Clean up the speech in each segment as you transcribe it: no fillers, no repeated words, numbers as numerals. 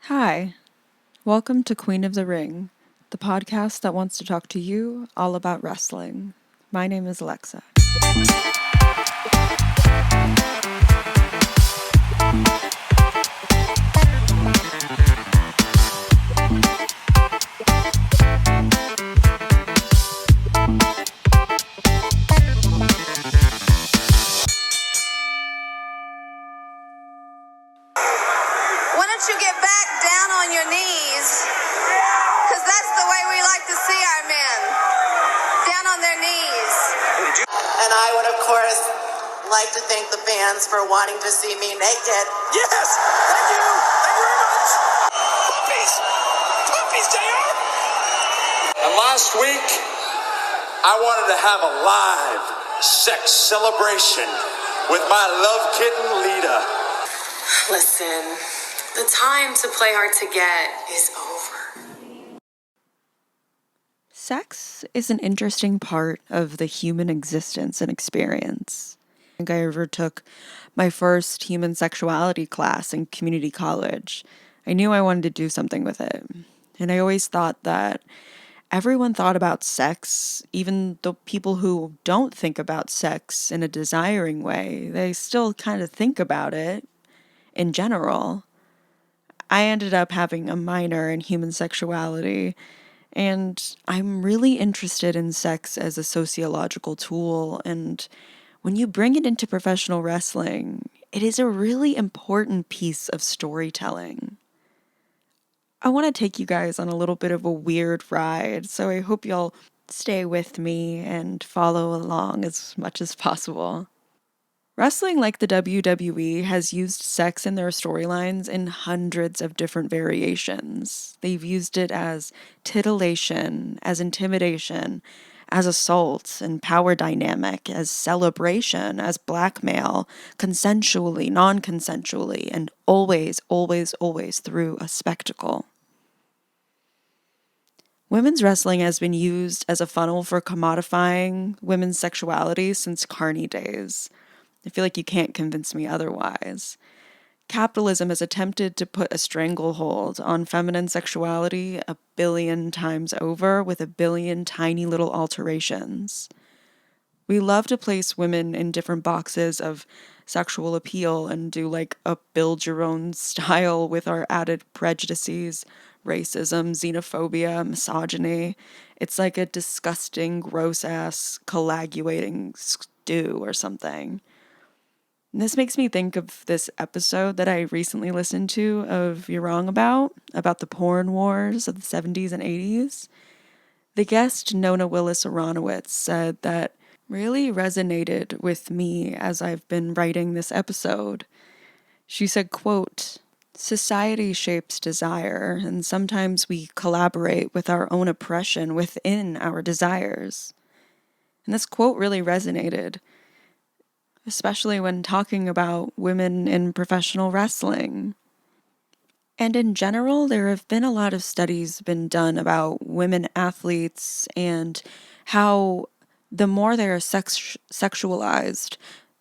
Hi, welcome to Queen of the Ring, the podcast that wants to talk to you all about wrestling. My name is Alexa. Why don't you get back down on your knees? Because that's the way we like to see our men. Down on their knees. And I would, of course, like to thank the fans for wanting to see me naked. Yes! Thank you! Thank you very much! Puppies! Puppies, JR! And last week, I wanted to have a live sex celebration with my love kitten, Lita. Listen, the time to play hard to get is over. Sex is an interesting part of the human existence and experience. I think I ever took my first human sexuality class in community college. I knew I wanted to do something with it. And I always thought that everyone thought about sex, even the people who don't think about sex in a desiring way, they still kind of think about it in general. I ended up having a minor in human sexuality, and I'm really interested in sex as a sociological tool. And when you bring it into professional wrestling, it is a really important piece of storytelling. I want to take you guys on a little bit of a weird ride, so I hope y'all stay with me and follow along as much as possible. Wrestling like the WWE has used sex in their storylines in hundreds of different variations. They've used it as titillation, as intimidation, as assault and power dynamic, as celebration, as blackmail, consensually, non-consensually, and always, always, always through a spectacle. Women's wrestling has been used as a funnel for commodifying women's sexuality since Carney days. I feel like you can't convince me otherwise. Capitalism has attempted to put a stranglehold on feminine sexuality 1 billion times over with 1 billion tiny little alterations. We love to place women in different boxes of sexual appeal and do like a build your own style with our added prejudices, racism, xenophobia, misogyny. It's like a disgusting, gross-ass, coagulating stew or something. And this makes me think of this episode that I recently listened to of You're Wrong about the porn wars of the 70s and 80s. The guest, Nona Willis-Aronowitz, said that really resonated with me as I've been writing this episode. She said, quote, "Society shapes desire, and sometimes we collaborate with our own oppression within our desires." And this quote really resonated, especially when talking about women in professional wrestling. And in general, there have been a lot of studies been done about women athletes and how the more they are sexualized,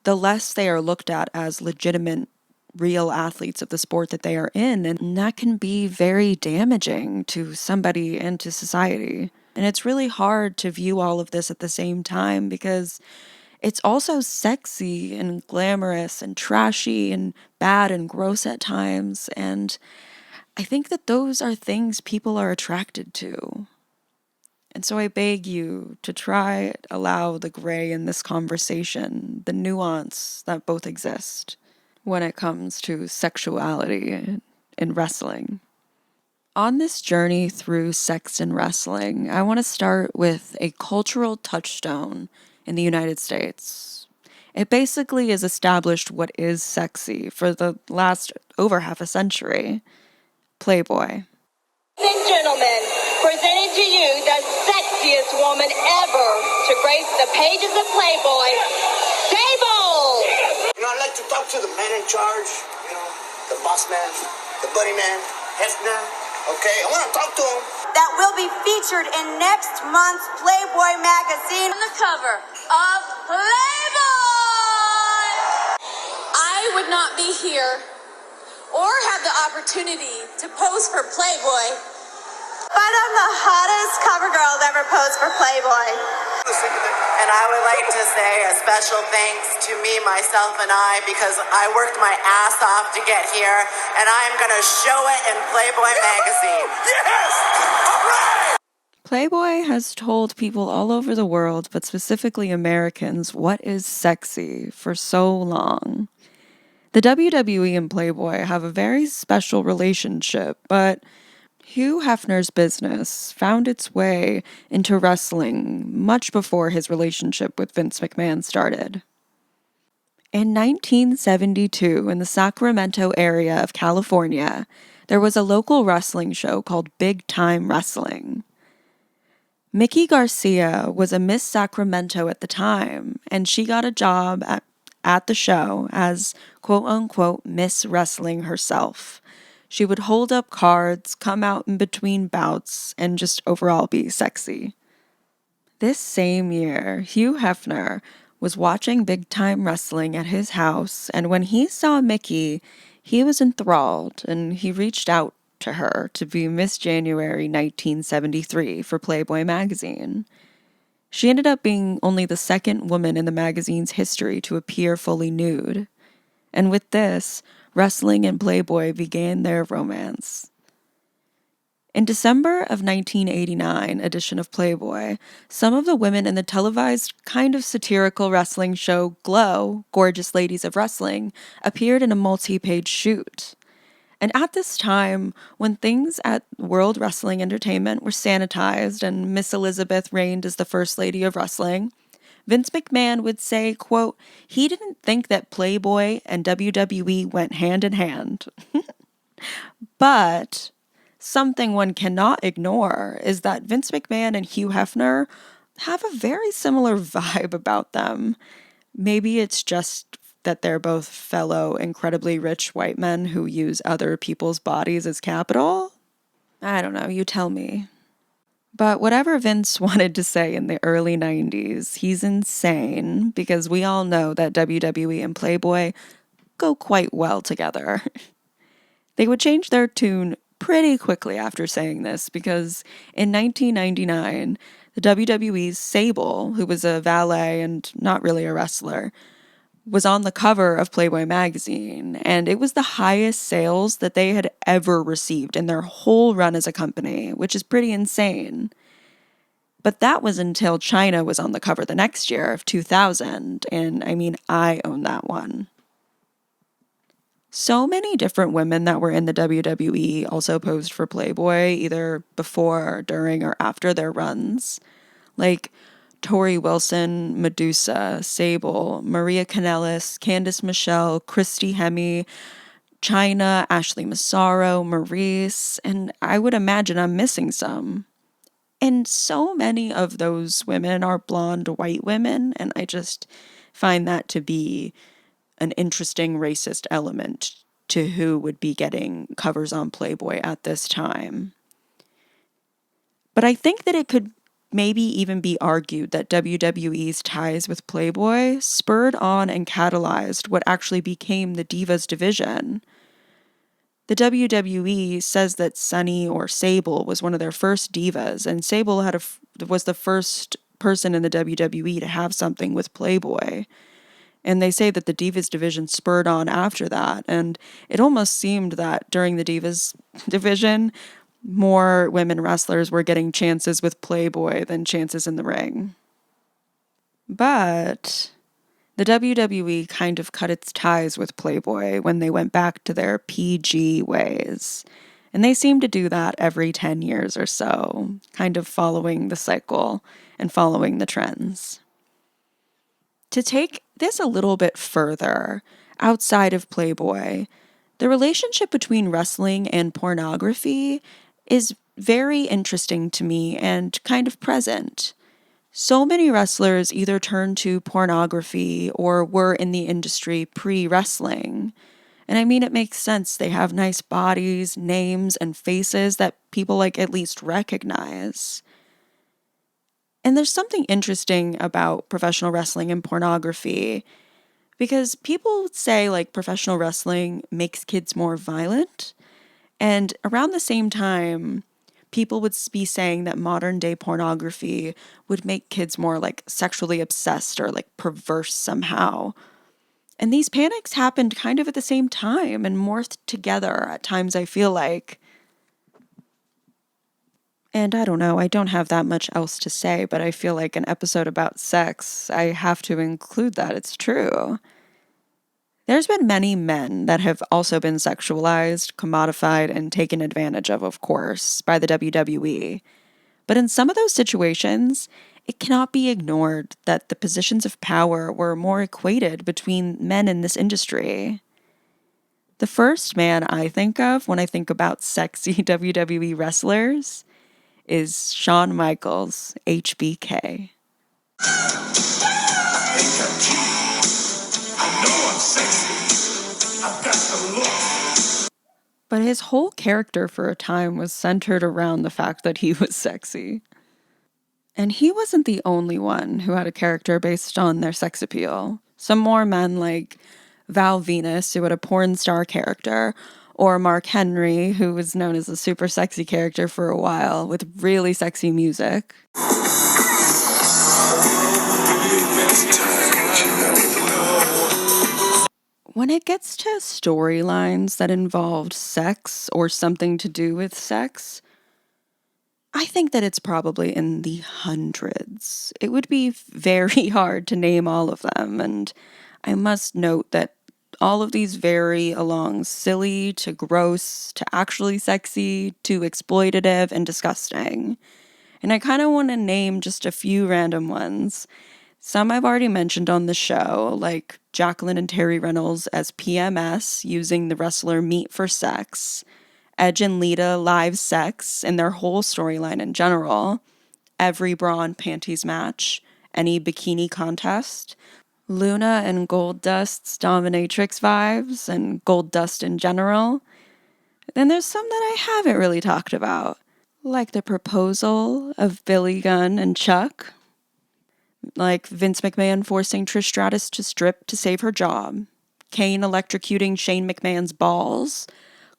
the less they are looked at as legitimate, real athletes of the sport that they are in. And that can be very damaging to somebody and to society. And it's really hard to view all of this at the same time because it's also sexy and glamorous and trashy and bad and gross at times. And I think that those are things people are attracted to. And so I beg you to try allow the gray in this conversation, the nuance that both exist when it comes to sexuality in wrestling. On this journey through sex and wrestling, I want to start with a cultural touchstone in the United States. It basically has established what is sexy for the last over half a century. Playboy. Ladies and gentlemen, presenting to you the sexiest woman ever to grace the pages of Playboy, Table! I'd like to talk to the man in charge, the boss man, the buddy man, Hefner. Okay, I want to talk to him. That will be featured in next month's Playboy magazine on the cover of Playboy! I would not be here or have the opportunity to pose for Playboy. But I'm the hottest cover girl that ever posed for Playboy. And I would like to say a special thanks to me, myself, and I, because I worked my ass off to get here, and I'm going to show it in Playboy magazine. Yes! All right! Playboy has told people all over the world, but specifically Americans, what is sexy for so long. The WWE and Playboy have a very special relationship, but Hugh Hefner's business found its way into wrestling much before his relationship with Vince McMahon started. In 1972, in the Sacramento area of California, there was a local wrestling show called Big Time Wrestling. Mickey Garcia was a Miss Sacramento at the time, and she got a job at the show as quote-unquote Miss Wrestling herself. She would hold up cards, come out in between bouts, and just overall be sexy. This same year, Hugh Hefner was watching Big Time Wrestling at his house, and when he saw Mickey, he was enthralled, and he reached out to her to be Miss January 1973 for Playboy magazine. She ended up being only the second woman in the magazine's history to appear fully nude. And with this, wrestling and Playboy began their romance. In December of 1989 edition of Playboy, some of the women in the televised kind of satirical wrestling show Glow, Gorgeous Ladies of Wrestling, appeared in a multi-page shoot. And at this time, when things at World Wrestling Entertainment were sanitized and Miss Elizabeth reigned as the First Lady of Wrestling, Vince McMahon would say, quote, he didn't think that Playboy and WWE went hand in hand. But something one cannot ignore is that Vince McMahon and Hugh Hefner have a very similar vibe about them. Maybe it's just that they're both fellow incredibly rich white men who use other people's bodies as capital? I don't know, you tell me. But whatever Vince wanted to say in the early 90s, he's insane because we all know that WWE and Playboy go quite well together. They would change their tune pretty quickly after saying this because in 1999, the WWE's Sable, who was a valet and not really a wrestler, was on the cover of Playboy magazine, and it was the highest sales that they had ever received in their whole run as a company, which is pretty insane. But that was until China was on the cover the next year of 2000, and I mean, I own that one. So many different women that were in the WWE also posed for Playboy, either before, during, or after their runs. Like Tori Wilson, Medusa, Sable, Maria Kanellis, Candice Michelle, Christy Hemme, Chyna, Ashley Massaro, Maurice, and I would imagine I'm missing some. And so many of those women are blonde white women, and I just find that to be an interesting racist element to who would be getting covers on Playboy at this time. But I think that it could maybe even be argued that WWE's ties with Playboy spurred on and catalyzed what actually became the Divas division. The WWE says that Sunny or Sable was one of their first divas, and Sable was the first person in the WWE to have something with Playboy. And they say that the Divas division spurred on after that, and it almost seemed that during the Divas division, more women wrestlers were getting chances with Playboy than chances in the ring. But the WWE kind of cut its ties with Playboy when they went back to their PG ways. And they seem to do that every 10 years or so, kind of following the cycle and following the trends. To take this a little bit further, outside of Playboy, the relationship between wrestling and pornography is very interesting to me and kind of present. So many wrestlers either turned to pornography or were in the industry pre-wrestling. And I mean, it makes sense. They have nice bodies, names, and faces that people at least recognize. And there's something interesting about professional wrestling and pornography. Because people say like professional wrestling makes kids more violent. And around the same time, people would be saying that modern day pornography would make kids more like sexually obsessed or like perverse somehow. And these panics happened kind of at the same time and morphed together at times, I feel like. And I don't know, I don't have that much else to say, but I feel like an episode about sex, I have to include that. It's true. There's been many men that have also been sexualized, commodified, and taken advantage of course, by the WWE. But in some of those situations, it cannot be ignored that the positions of power were more equated between men in this industry. The first man I think of when I think about sexy WWE wrestlers is Shawn Michaels, HBK. But his whole character for a time was centered around the fact that he was sexy. And he wasn't the only one who had a character based on their sex appeal. Some more men like Val Venus, who had a porn star character, or Mark Henry, who was known as a super sexy character for a while with really sexy music. When it gets to storylines that involved sex or something to do with sex, I think that it's probably in the hundreds. It would be very hard to name all of them, and I must note that all of these vary along silly to gross to actually sexy to exploitative and disgusting. And I kind of want to name just a few random ones. Some I've already mentioned on the show, like Jacqueline and Terry Reynolds as PMS using the wrestler Meat for sex, Edge and Lita live sex and their whole storyline in general, every bra and panties match, any bikini contest, Luna and Goldust's dominatrix vibes and Goldust in general. Then there's some that I haven't really talked about, like the proposal of Billy Gunn and Chuck, like Vince McMahon forcing Trish Stratus to strip to save her job, Kane electrocuting Shane McMahon's balls,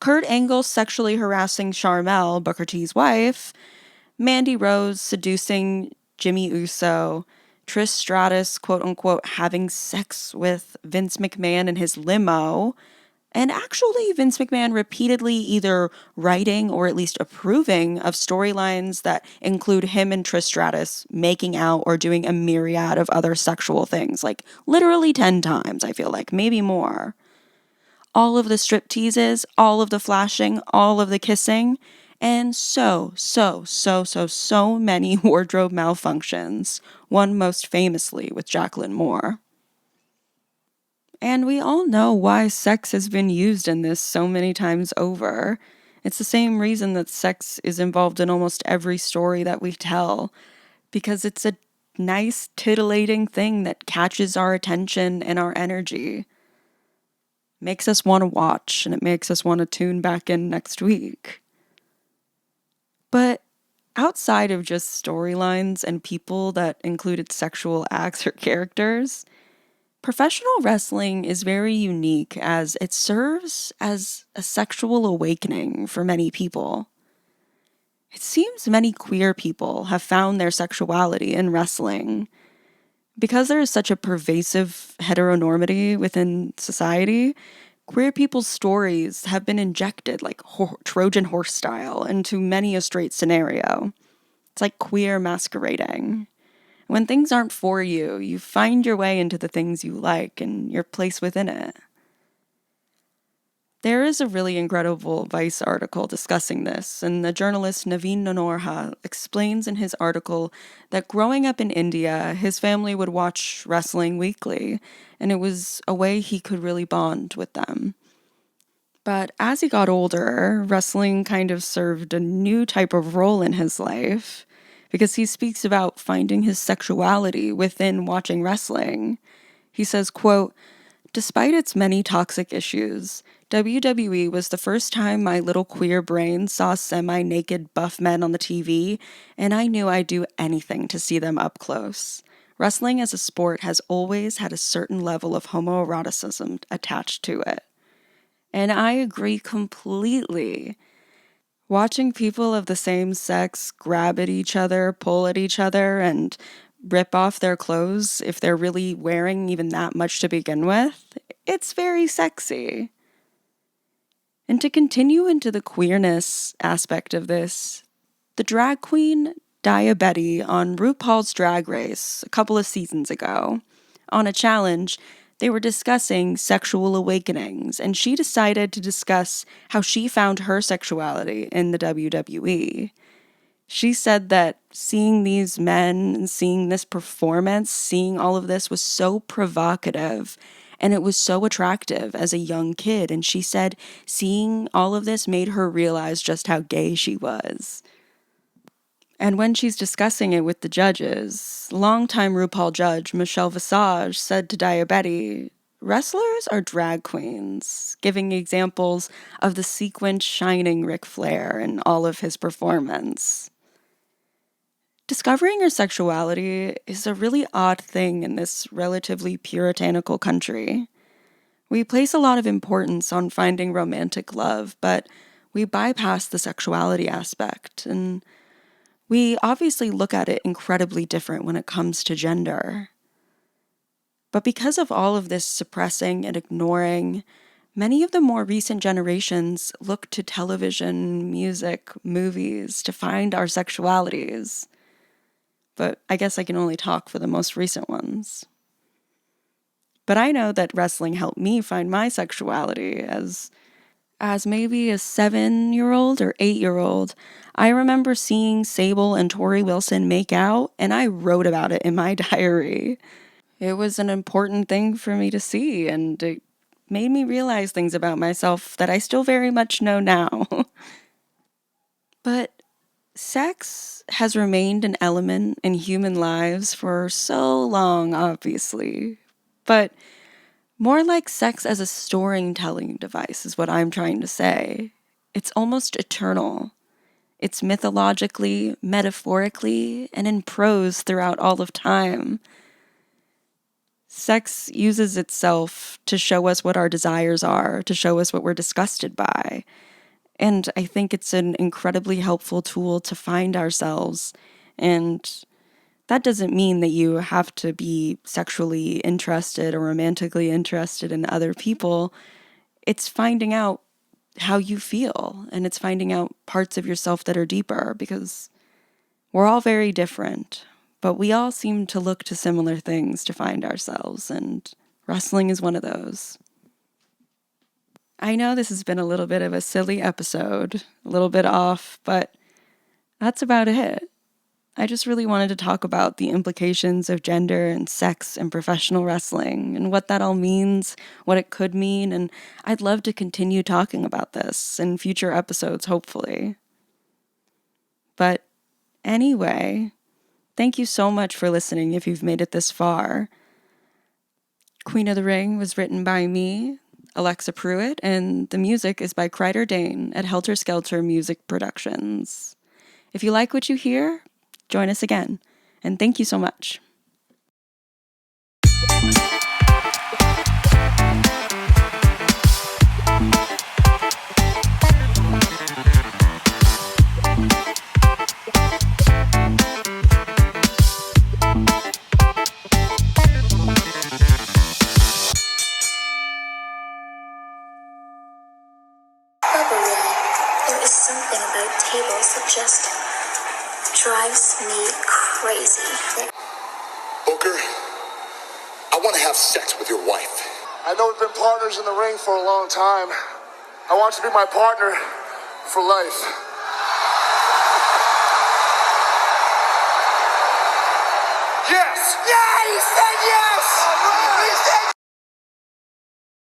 Kurt Angle sexually harassing Sharmell, Booker T's wife, Mandy Rose seducing Jimmy Uso, Trish Stratus, quote-unquote, having sex with Vince McMahon in his limo, and actually Vince McMahon repeatedly either writing or at least approving of storylines that include him and Trish Stratus making out or doing a myriad of other sexual things, like literally 10 times, I feel like, maybe more. All of the strip teases, all of the flashing, all of the kissing, and so many wardrobe malfunctions, one most famously with Jacqueline Moore. And we all know why sex has been used in this so many times over. It's the same reason that sex is involved in almost every story that we tell, because it's a nice, titillating thing that catches our attention and our energy. Makes us want to watch, and it makes us want to tune back in next week. But outside of just storylines and people that included sexual acts or characters, professional wrestling is very unique as it serves as a sexual awakening for many people. It seems many queer people have found their sexuality in wrestling. Because there is such a pervasive heteronormity within society, queer people's stories have been injected like Trojan horse style into many a straight scenario. It's like queer masquerading. When things aren't for you, you find your way into the things you like and your place within it. There is a really incredible Vice article discussing this, and the journalist Naveen Nanorha explains in his article that growing up in India, his family would watch wrestling weekly, and it was a way he could really bond with them. But as he got older, wrestling kind of served a new type of role in his life, because he speaks about finding his sexuality within watching wrestling. He says, quote, "Despite its many toxic issues, WWE was the first time my little queer brain saw semi-naked buff men on the TV, and I knew I'd do anything to see them up close. wrestling as a sport has always had a certain level of homoeroticism attached to it. And I agree completely. Watching people of the same sex grab at each other, pull at each other, and rip off their clothes if they're really wearing even that much to begin with, it's very sexy. And to continue into the queerness aspect of this, the drag queen Diabetti on RuPaul's Drag Race a couple of seasons ago, on a challenge, they were discussing sexual awakenings, and she decided to discuss how she found her sexuality in the WWE. She said that seeing these men and seeing this performance, seeing all of this was so provocative and it was so attractive as a young kid. And she said seeing all of this made her realize just how gay she was. And when she's discussing it with the judges, longtime RuPaul judge Michelle Visage said to Diabetti, "Wrestlers are drag queens," giving examples of the sequined shining Ric Flair in all of his performance. Discovering your sexuality is a really odd thing in this relatively puritanical country. We place a lot of importance on finding romantic love, but we bypass the sexuality aspect, and we obviously look at it incredibly different when it comes to gender. But because of all of this suppressing and ignoring, many of the more recent generations look to television, music, movies to find our sexualities. But I guess I can only talk for the most recent ones. But I know that wrestling helped me find my sexuality as maybe a 7-year-old or 8-year-old. I remember seeing Sable and Tori Wilson make out, and I wrote about it in my diary. It was an important thing for me to see, and it made me realize things about myself that I still very much know now. But sex has remained an element in human lives for so long, obviously. But more like sex as a storytelling device is what I'm trying to say. It's almost eternal. It's mythologically, metaphorically, and in prose throughout all of time. Sex uses itself to show us what our desires are, to show us what we're disgusted by. And I think it's an incredibly helpful tool to find ourselves. And that doesn't mean that you have to be sexually interested or romantically interested in other people. It's finding out how you feel, and it's finding out parts of yourself that are deeper, because we're all very different, but we all seem to look to similar things to find ourselves, and wrestling is one of those. I know this has been a little bit of a silly episode, a little bit off, but that's about it. I just really wanted to talk about the implications of gender and sex in professional wrestling and what that all means, what it could mean, and I'd love to continue talking about this in future episodes, hopefully. But anyway, thank you so much for listening if you've made it this far. Queen of the Ring was written by me, Alexa Pruitt, and the music is by Kreider Dane at Helter Skelter Music Productions. If you like what you hear, join us again, and thank you so much. There is something about tables that just drives me crazy. Booker, I want to have sex with your wife. I know we've been partners in the ring for a long time. I want you to be my partner for life. Yes! Yeah, he said yes! All right. He said